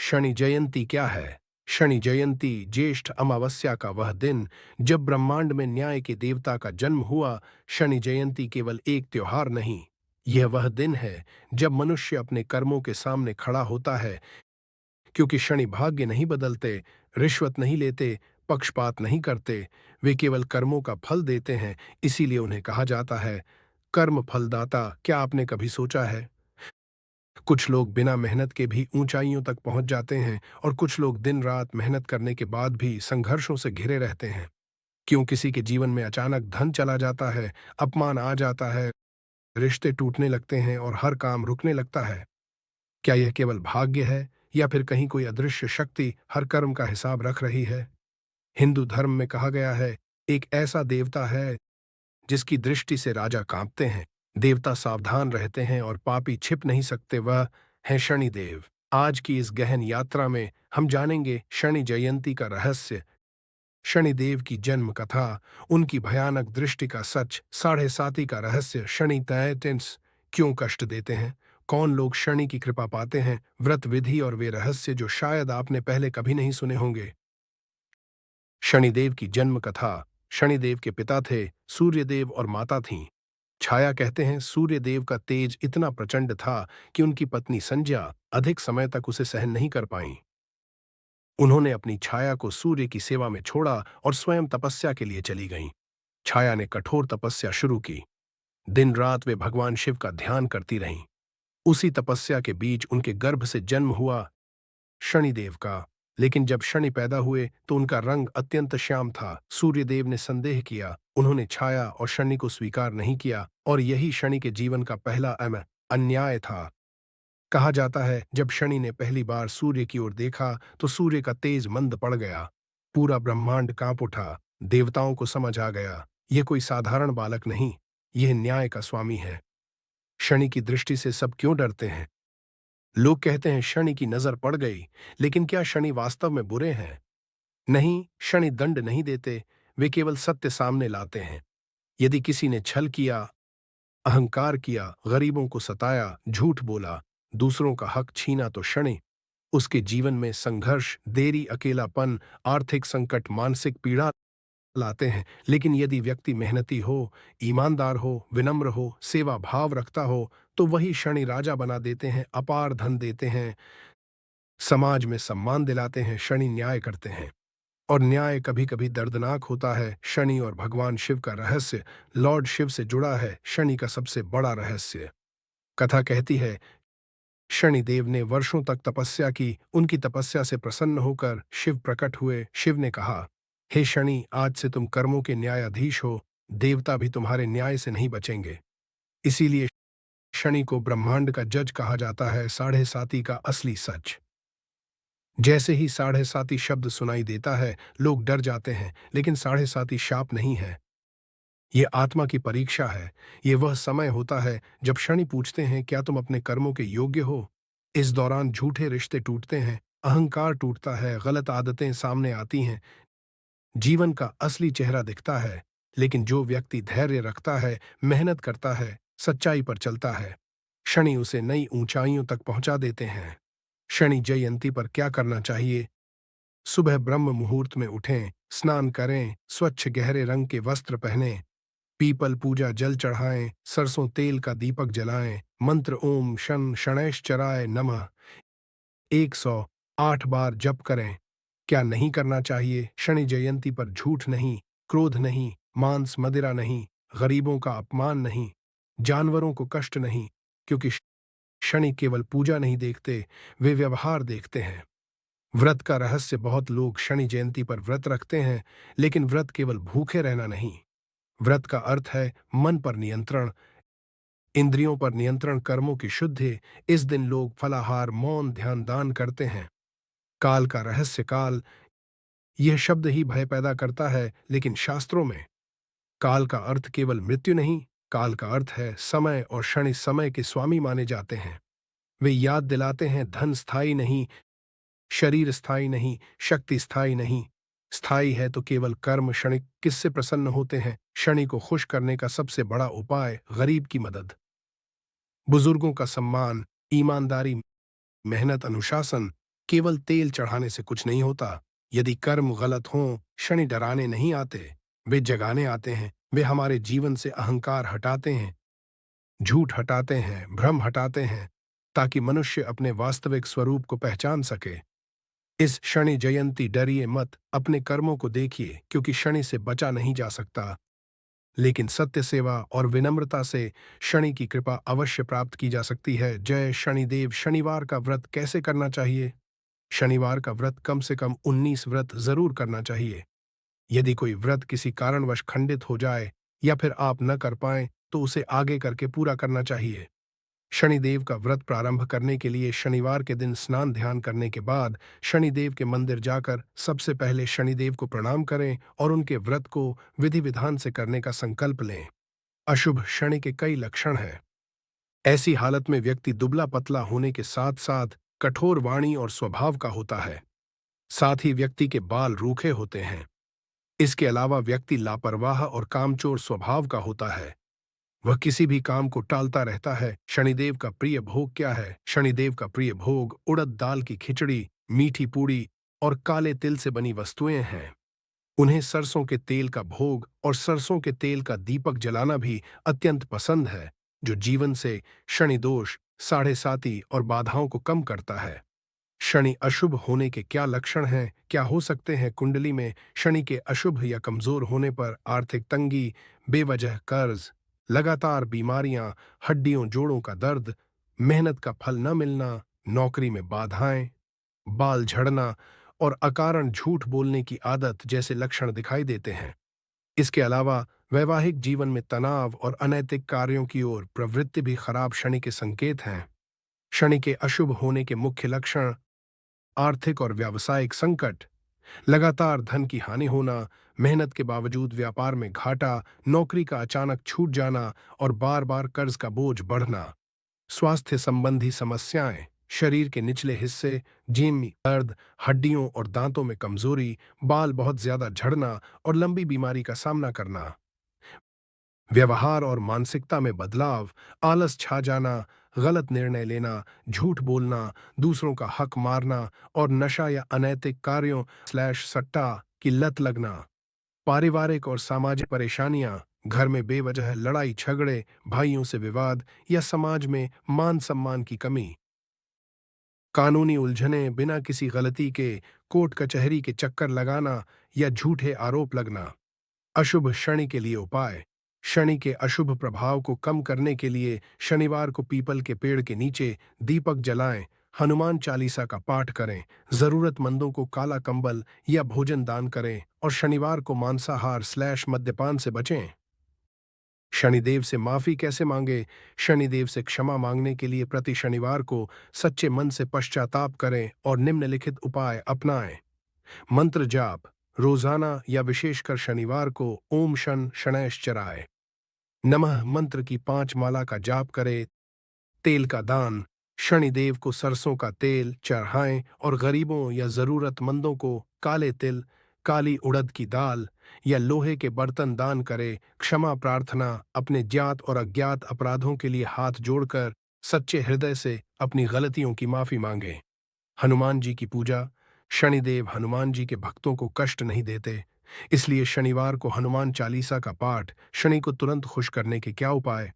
शनि जयंती क्या है? शनि जयंती ज्येष्ठ अमावस्या का वह दिन जब ब्रह्मांड में न्याय के देवता का जन्म हुआ। शनि जयंती केवल एक त्योहार नहीं, यह वह दिन है जब मनुष्य अपने कर्मों के सामने खड़ा होता है। क्योंकि शनि भाग्य नहीं बदलते, रिश्वत नहीं लेते, पक्षपात नहीं करते, वे केवल कर्मों का फल देते हैं। इसीलिए उन्हें कहा जाता है कर्म फलदाता। क्या आपने कभी सोचा है, कुछ लोग बिना मेहनत के भी ऊंचाइयों तक पहुंच जाते हैं और कुछ लोग दिन रात मेहनत करने के बाद भी संघर्षों से घिरे रहते हैं। क्यों किसी के जीवन में अचानक धन चला जाता है, अपमान आ जाता है, रिश्ते टूटने लगते हैं और हर काम रुकने लगता है? क्या यह केवल भाग्य है या फिर कहीं कोई अदृश्य शक्ति हर कर्म का हिसाब रख रही है? हिंदू धर्म में कहा गया है एक ऐसा देवता है जिसकी दृष्टि से राजा कांपते हैं, देवता सावधान रहते हैं और पापी छिप नहीं सकते। वह है शनिदेव। आज की इस गहन यात्रा में हम जानेंगे शनि जयंती का रहस्य, शनिदेव की जन्म कथा, उनकी भयानक दृष्टि का सच, साढ़े साती का रहस्य, शनि तैतिन्स क्यों कष्ट देते हैं, कौन लोग शनि की कृपा पाते हैं, व्रत विधि और वे रहस्य जो शायद आपने पहले कभी नहीं सुने होंगे। शनिदेव की जन्म कथा। शनिदेव के पिता थे सूर्यदेव और माता थीं छाया। कहते हैं सूर्यदेव का तेज इतना प्रचंड था कि उनकी पत्नी संध्या अधिक समय तक उसे सहन नहीं कर पाईं। उन्होंने अपनी छाया को सूर्य की सेवा में छोड़ा और स्वयं तपस्या के लिए चली गईं। छाया ने कठोर तपस्या शुरू की। दिन रात वे भगवान शिव का ध्यान करती रहीं। उसी तपस्या के बीच उनके गर्भ से जन्म हुआ शनिदेव का। लेकिन जब शनि पैदा हुए तो उनका रंग अत्यंत श्याम था। सूर्यदेव ने संदेह किया, उन्होंने छाया और शनि को स्वीकार नहीं किया और यही शनि के जीवन का पहला अन्याय था। कहा जाता है जब शनि ने पहली बार सूर्य की ओर देखा तो सूर्य का तेज मंद पड़ गया। पूरा ब्रह्मांड कांप उठा। देवताओं को समझ आ गया यह कोई साधारण बालक नहीं, यह न्याय का स्वामी है। शनि की दृष्टि से सब क्यों डरते हैं? लोग कहते हैं शनि की नजर पड़ गई, लेकिन क्या शनि वास्तव में बुरे हैं? नहीं, शनि दंड नहीं देते, वे केवल सत्य सामने लाते हैं। यदि किसी ने छल किया, अहंकार किया, गरीबों को सताया, झूठ बोला, दूसरों का हक छीना तो शनि उसके जीवन में संघर्ष, देरी, अकेलापन, आर्थिक संकट, मानसिक पीड़ा लाते हैं। लेकिन यदि व्यक्ति मेहनती हो, ईमानदार हो, विनम्र हो, सेवा भाव रखता हो, तो वही शनि राजा बना देते हैं, अपार धन देते हैं, समाज में सम्मान दिलाते हैं। शनि न्याय करते हैं और न्याय कभी कभी दर्दनाक होता है। शनि और भगवान शिव का रहस्य लॉर्ड शिव से जुड़ा है। शनि का सबसे बड़ा रहस्य, कथा कहती है शनिदेव ने वर्षों तक तपस्या की। उनकी तपस्या से प्रसन्न होकर शिव प्रकट हुए। शिव ने कहा, हे शनि, आज से तुम कर्मों के न्यायाधीश हो, देवता भी तुम्हारे न्याय से नहीं बचेंगे। इसीलिए शनि को ब्रह्मांड का जज कहा जाता है, साढ़े साती का असली सच। जैसे ही साढ़े साती शब्द सुनाई देता है लोग डर जाते हैं, लेकिन साढ़े साती शाप नहीं है, ये आत्मा की परीक्षा है। ये वह समय होता है जब शनि पूछते हैं क्या तुम अपने कर्मों के योग्य हो। इस दौरान झूठे रिश्ते टूटते हैं, अहंकार टूटता है, गलत आदतें सामने आती हैं, जीवन का असली चेहरा दिखता है। लेकिन जो व्यक्ति धैर्य रखता है, मेहनत करता है, सच्चाई पर चलता है, शनि उसे नई ऊंचाइयों तक पहुंचा देते हैं। शनि जयंती पर क्या करना चाहिए? सुबह ब्रह्म मुहूर्त में उठें, स्नान करें, स्वच्छ गहरे रंग के वस्त्र पहनें, पीपल पूजा जल चढ़ाएं, सरसों तेल का दीपक जलाएं, मंत्र ओम शन शनैश्चराय नमः 108 बार जप करें। क्या नहीं करना चाहिए? शनि जयंती पर झूठ नहीं, क्रोध नहीं, मांस मदिरा नहीं, गरीबों का अपमान नहीं, जानवरों को कष्ट नहीं। क्योंकि शनि केवल पूजा नहीं देखते, वे व्यवहार देखते हैं। व्रत का रहस्य, बहुत लोग शनि जयंती पर व्रत रखते हैं, लेकिन व्रत केवल भूखे रहना नहीं। व्रत का अर्थ है मन पर नियंत्रण, इंद्रियों पर नियंत्रण, कर्मों की शुद्धि। इस दिन लोग फलाहार, मौन, ध्यान, दान करते हैं। काल का रहस्य, काल यह शब्द ही भय पैदा करता है, लेकिन शास्त्रों में काल का अर्थ केवल मृत्यु नहीं, काल का अर्थ है समय, और शनि समय के स्वामी माने जाते हैं। वे याद दिलाते हैं धन स्थायी नहीं, शरीर स्थायी नहीं, शक्ति स्थायी नहीं, स्थायी है तो केवल कर्म। शनि किससे प्रसन्न होते हैं? शनि को खुश करने का सबसे बड़ा उपाय गरीब की मदद, बुजुर्गों का सम्मान, ईमानदारी, मेहनत, अनुशासन। केवल तेल चढ़ाने से कुछ नहीं होता। यदि कर्म गलत हों, शनि डराने नहीं आते, वे जगाने आते हैं। वे हमारे जीवन से अहंकार हटाते हैं, झूठ हटाते हैं, भ्रम हटाते हैं, ताकि मनुष्य अपने वास्तविक स्वरूप को पहचान सके। इस शनि जयंती डरिए मत, अपने कर्मों को देखिए, क्योंकि शनि से बचा नहीं जा सकता, लेकिन सत्य सेवा और विनम्रता से शनि की कृपा अवश्य प्राप्त की जा सकती है। जय शनिदेव। शनिवार का व्रत कैसे करना चाहिए? शनिवार का व्रत कम से कम 19 व्रत जरूर करना चाहिए। यदि कोई व्रत किसी कारणवश खंडित हो जाए या फिर आप न कर पाएं, तो उसे आगे करके पूरा करना चाहिए। शनिदेव का व्रत प्रारंभ करने के लिए शनिवार के दिन स्नान ध्यान करने के बाद शनिदेव के मंदिर जाकर सबसे पहले शनिदेव को प्रणाम करें और उनके व्रत को विधि विधान से करने का संकल्प लें। अशुभ शनि के कई लक्षण हैं। ऐसी हालत में व्यक्ति दुबला पतला होने के साथ साथ कठोर वाणी और स्वभाव का होता है। साथ ही व्यक्ति के बाल रूखे होते हैं। इसके अलावा व्यक्ति लापरवाह और कामचोर स्वभाव का होता है। वह किसी भी काम को टालता रहता है। शनिदेव का प्रिय भोग क्या है? शनिदेव का प्रिय भोग उड़द दाल की खिचड़ी, मीठी पूड़ी और काले तिल से बनी वस्तुएं हैं। उन्हें सरसों के तेल का भोग और सरसों के तेल का दीपक जलाना भी अत्यंत पसंद है, जो जीवन से शनि दोष, साढ़े साती और बाधाओं को कम करता है। शनि अशुभ होने के क्या लक्षण हैं? क्या हो सकते हैं? कुंडली में शनि के अशुभ या कमजोर होने पर आर्थिक तंगी, बेवजह कर्ज, लगातार बीमारियां, हड्डियों जोड़ों का दर्द, मेहनत का फल न मिलना, नौकरी में बाधाएं, बाल झड़ना और अकारण झूठ बोलने की आदत जैसे लक्षण दिखाई देते हैं। इसके अलावा वैवाहिक जीवन में तनाव और अनैतिक कार्यों की ओर प्रवृत्ति भी खराब शनि के संकेत हैं। शनि के अशुभ होने के मुख्य लक्षण: आर्थिक और व्यावसायिक संकट, लगातार धन की हानि होना, मेहनत के बावजूद व्यापार में घाटा, नौकरी का अचानक छूट जाना और बार बार कर्ज का बोझ बढ़ना। स्वास्थ्य संबंधी समस्याएं, शरीर के निचले हिस्से, जिम दर्द, हड्डियों और दांतों में कमजोरी, बाल बहुत ज्यादा झड़ना और लंबी बीमारी का सामना करना। व्यवहार और मानसिकता में बदलाव, आलस छा जाना, गलत निर्णय लेना, झूठ बोलना, दूसरों का हक मारना और नशा या अनैतिक कार्यों स्लैश सट्टा की लत लगना। पारिवारिक और सामाजिक परेशानियां, घर में बेवजह लड़ाई झगड़े, भाइयों से विवाद या समाज में मान सम्मान की कमी। कानूनी उलझने, बिना किसी गलती के कोर्ट कचहरी के चक्कर लगाना या झूठे आरोप लगना। अशुभ शनि के लिए उपाय। शनि के अशुभ प्रभाव को कम करने के लिए शनिवार को पीपल के पेड़ के नीचे दीपक जलाएं, हनुमान चालीसा का पाठ करें, जरूरतमंदों को काला कंबल या भोजन दान करें और शनिवार को मांसाहार स्लैश मद्यपान से बचें। शनिदेव से माफी कैसे मांगे? शनिदेव से क्षमा मांगने के लिए प्रति शनिवार को सच्चे मन से पश्चाताप करें और निम्नलिखित उपाय अपनाएं। मंत्र जाप, रोजाना या विशेषकर शनिवार को ओम शन शनैश्चराय नमः मंत्र की 5 माला का जाप करें। तेल का दान, शनिदेव को सरसों का तेल चढ़ाएं और गरीबों या जरूरतमंदों को काले तिल, काली उड़द की दाल या लोहे के बर्तन दान करें। क्षमा प्रार्थना, अपने ज्ञात और अज्ञात अपराधों के लिए हाथ जोड़कर सच्चे हृदय से अपनी गलतियों की माफी मांगें। हनुमान जी की पूजा। शनिदेव हनुमान जी के भक्तों को कष्ट नहीं देते, इसलिए शनिवार को हनुमान चालीसा का पाठ। शनि को तुरंत खुश करने के क्या उपाय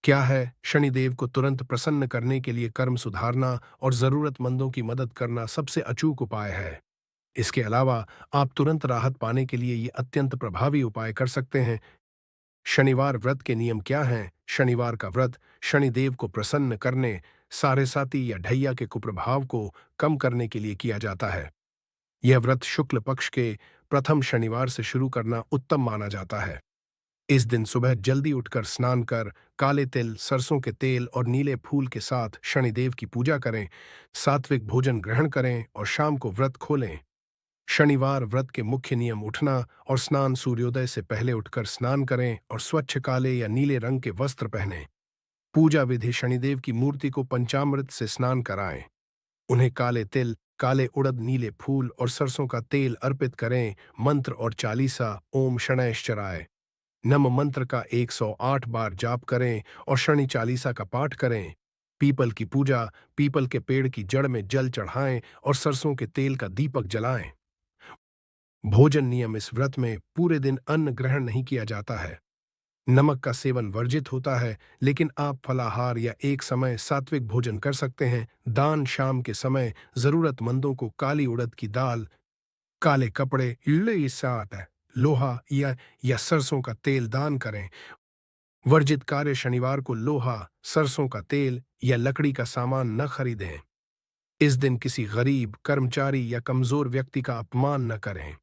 क्या है? शनिदेव को तुरंत प्रसन्न करने के लिए कर्म सुधारना और जरूरतमंदों की मदद करना सबसे अचूक उपाय है। इसके अलावा आप तुरंत राहत पाने के लिए ये अत्यंत प्रभावी उपाय कर सकते हैं। शनिवार व्रत के नियम क्या हैं? शनिवार का व्रत शनिदेव को प्रसन्न करने, सारेसाती या ढैया के कुप्रभाव को कम करने के लिए किया जाता है। यह व्रत शुक्ल पक्ष के प्रथम शनिवार से शुरू करना उत्तम माना जाता है। इस दिन सुबह जल्दी उठकर स्नान कर काले तिल, सरसों के तेल और नीले फूल के साथ शनिदेव की पूजा करें, सात्विक भोजन ग्रहण करें और शाम को व्रत खोलें। शनिवार व्रत के मुख्य नियम: उठना और स्नान, सूर्योदय से पहले उठकर स्नान करें और स्वच्छ काले या नीले रंग के वस्त्र पहनें। पूजा विधि: शनिदेव की मूर्ति को पंचामृत से स्नान कराएं, उन्हें काले तिल, काले उड़द, नीले फूल और सरसों का तेल अर्पित करें। मंत्र और चालीसा: ओम शनैश्चराय नम मंत्र का 108 बार जाप करें और शनि चालीसा का पाठ करें। पीपल की पूजा, पीपल के पेड़ की जड़ में जल चढ़ाएं और सरसों के तेल का दीपक जलाएं। भोजन नियम: इस व्रत में पूरे दिन अन्न ग्रहण नहीं किया जाता है। नमक का सेवन वर्जित होता है, लेकिन आप फलाहार या एक समय सात्विक भोजन कर सकते हैं। दान: शाम के समय जरूरतमंदों को काली उड़द की दाल, काले कपड़े, लोहा या सरसों का तेल दान करें। वर्जित कार्य: शनिवार को लोहा, सरसों का तेल या लकड़ी का सामान न खरीदें। इस दिन किसी गरीब, कर्मचारी या कमजोर व्यक्ति का अपमान न करें।